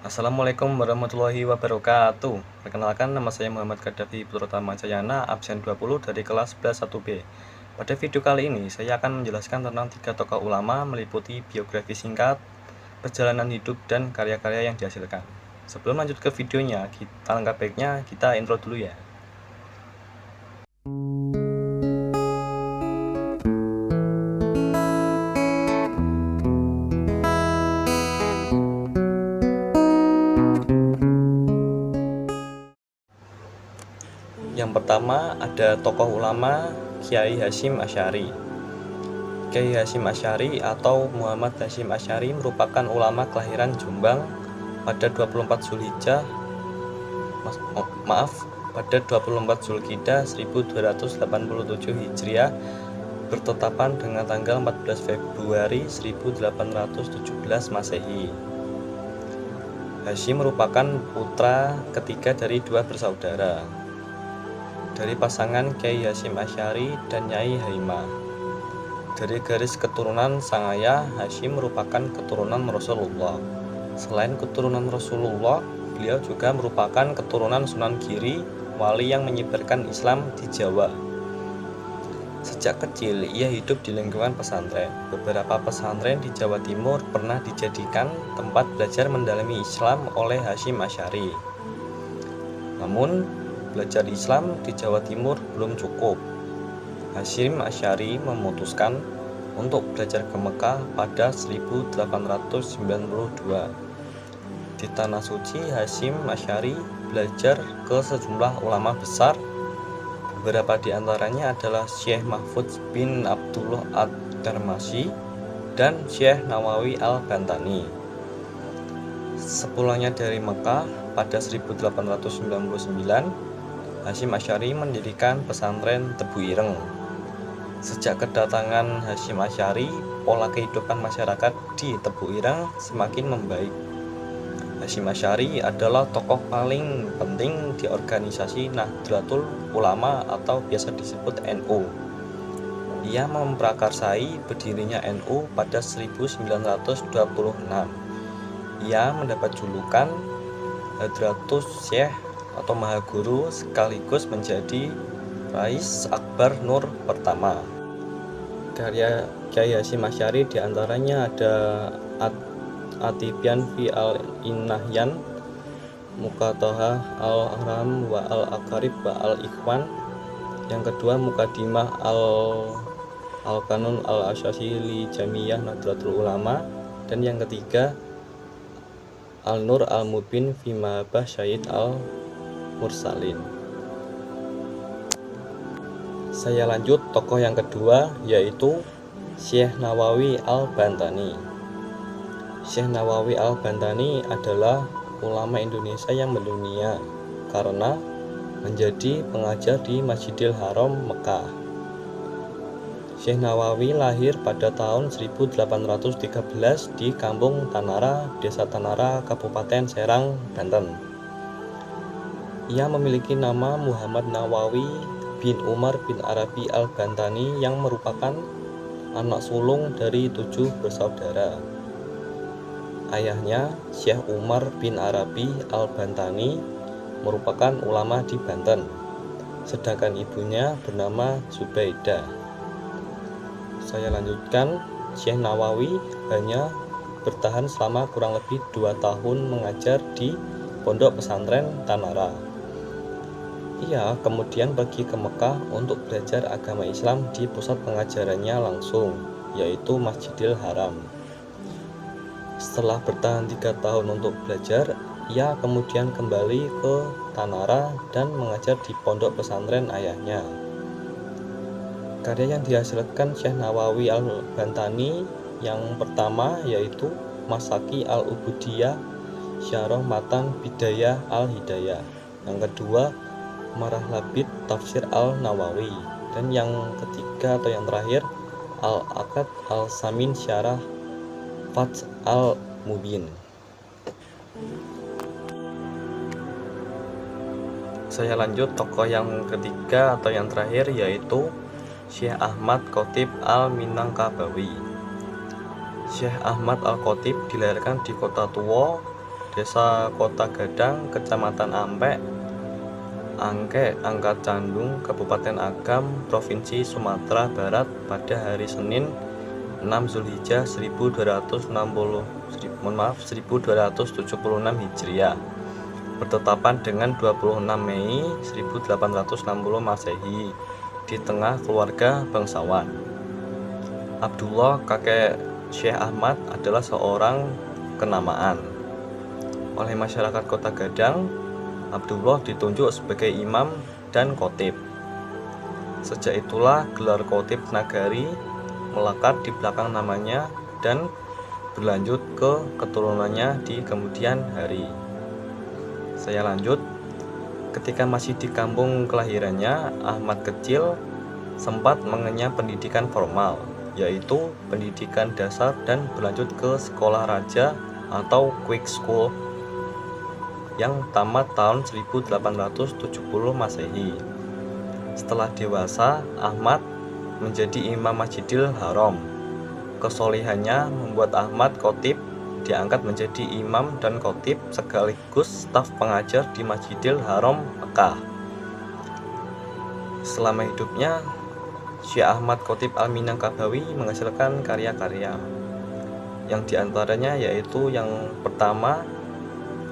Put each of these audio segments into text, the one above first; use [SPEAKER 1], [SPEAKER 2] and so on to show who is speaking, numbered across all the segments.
[SPEAKER 1] Assalamualaikum warahmatullahi wabarakatuh. Perkenalkan, nama saya Muhammad Gaddafi Putrotama Jayana, absen 20 dari kelas 11 1B. Pada video kali ini, saya akan menjelaskan tentang 3 tokoh ulama meliputi biografi singkat, perjalanan hidup, dan karya-karya yang dihasilkan. Sebelum lanjut ke videonya, alangkah baiknya kita intro dulu ya. Yang pertama ada tokoh ulama Kiai Hasyim Asy'ari. Kiai Hasyim Asy'ari atau Muhammad Hasyim Asy'ari merupakan ulama kelahiran Jombang pada 24 Zulhijjah pada 24 Zulqidah 1287 Hijriah, bertetapan dengan tanggal 14 Februari 1817 Masehi. Hasyim merupakan putra ketiga dari dua bersaudara, dari pasangan Kiai Hasyim Asy'ari dan Nyai Haimah. Dari garis keturunan sang ayah, Hasyim merupakan keturunan Rasulullah. Selain keturunan Rasulullah, beliau juga merupakan keturunan Sunan Giri, wali yang menyebarkan Islam di Jawa. Sejak kecil, ia hidup di lingkungan pesantren. Beberapa pesantren di Jawa Timur pernah dijadikan tempat belajar mendalami Islam oleh Hasyim Asy'ari. Namun, belajar Islam di Jawa Timur belum cukup. Hasyim Asy'ari memutuskan untuk belajar ke Mekah pada 1892. Di Tanah Suci, Hasyim Asy'ari belajar ke sejumlah ulama besar. Beberapa di antaranya adalah Syekh Mahfudz bin Abdullah Ad-Darmashi dan Syekh Nawawi Al-Bantani. Sepulangnya dari Mekah pada 1899, Hasyim Asy'ari mendirikan pesantren Tebu Ireng. Sejak kedatangan Hasyim Asy'ari, pola kehidupan masyarakat di Tebu Ireng semakin membaik. Hasyim Asy'ari adalah tokoh paling penting di organisasi Nahdlatul Ulama atau biasa disebut NU. Ia memprakarsai berdirinya NU pada 1926. Ia mendapat julukan Hadratus Syekh atau Maha Guru, sekaligus menjadi Rais Akbar Nur pertama. Karya Kiai Hasyim Asy'ari diantaranya ada At-Tibyan fi al-Inahyan, Muqaddahah al-Ahram wa al-Aqarib wa al-Ikhwan. Yang kedua Muqaddimah al-Qanun al-Asasi li Jamiyah Nahdlatul Ulama. Dan yang ketiga Al-Nur al-Mubin fi Mahabbah Syahid al-Mursalin. Saya lanjut tokoh yang kedua, yaitu Syekh Nawawi Al-Bantani. Syekh Nawawi Al-Bantani adalah ulama Indonesia yang mendunia karena menjadi pengajar di Masjidil Haram, Mekah. Syekh Nawawi lahir pada tahun 1813 di Kampung Tanara, Desa Tanara, Kabupaten Serang, Banten. Ia memiliki nama Muhammad Nawawi bin Umar bin Arabi Al-Bantani yang merupakan anak sulung dari 7 bersaudara. Ayahnya, Syekh Umar bin Arabi Al-Bantani, merupakan ulama di Banten, sedangkan ibunya bernama Zubaidah. Saya lanjutkan, Syekh Nawawi hanya bertahan selama kurang lebih 2 tahun mengajar di Pondok Pesantren Tanara. Ia kemudian pergi ke Mekah untuk belajar agama Islam di pusat pengajarannya langsung, yaitu Masjidil Haram. Setelah bertahan 3 tahun untuk belajar, ia kemudian kembali ke Tanara dan mengajar di pondok pesantren ayahnya. Karya yang dihasilkan Syekh Nawawi Al-Bantani yang pertama yaitu Masaki Al-Ubudiyah Syarah Matan Bidayah Al-Hidayah. Yang kedua Marah-Labid Tafsir Al-Nawawi. Dan yang ketiga atau yang terakhir Al-Aqad Al-Samin Syarah Fath Al-Mubin. Saya lanjut tokoh yang ketiga atau yang terakhir, yaitu Syekh Ahmad Khotib Al-Minangkabawi. Syekh Ahmad Al-Khotib dilahirkan di Kota Tua, Desa Kota Gadang, Kecamatan Ampek, Angke, Angkat Candung, Kabupaten Agam, Provinsi Sumatera Barat pada hari Senin 6 Zulhijjah 1276 Hijriah, bertetapan dengan 26 Mei 1860 Masehi, di tengah keluarga bangsawan. Abdullah, kakek Syekh Ahmad, adalah seorang kenamaan. Oleh masyarakat Kota Gadang, Abdullah ditunjuk sebagai imam dan khotib. Sejak itulah gelar khotib nagari melekat di belakang namanya dan berlanjut ke keturunannya di kemudian hari. Saya lanjut. Ketika masih di kampung kelahirannya, Ahmad kecil sempat mengenyam pendidikan formal, yaitu pendidikan dasar dan berlanjut ke sekolah raja atau quick school yang tamat tahun 1870 Masehi. Setelah dewasa, Ahmad menjadi imam Masjidil Haram. Kesolehannya membuat Ahmad khotib diangkat menjadi imam dan khotib sekaligus staf pengajar di Masjidil Haram Mekah. Selama hidupnya, Syekh Ahmad Khotib Al-Minangkabawi menghasilkan karya-karya, yang diantaranya yaitu yang pertama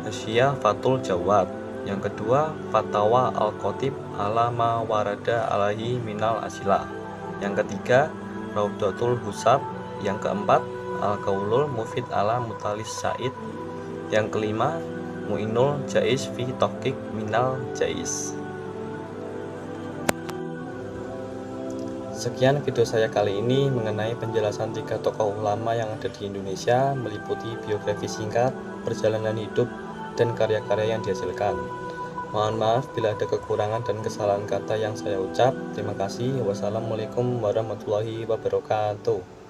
[SPEAKER 1] Hasyiah Fathul Jawad, yang kedua Fatawa Al-Khotib ala ma warada alaihi minal asilah, yang ketiga Raudatul Husab, yang keempat Al-Qaulul Mufid ala Mutalis Said, yang kelima Mu'inul Jais fi Tahqiq minal Jais. Sekian video saya kali ini mengenai penjelasan 3 tokoh ulama yang ada di Indonesia, meliputi biografi singkat, perjalanan hidup, dan karya-karya yang dihasilkan. Mohon maaf bila ada kekurangan dan kesalahan kata yang saya ucap. Terima kasih. Wassalamualaikum warahmatullahi wabarakatuh.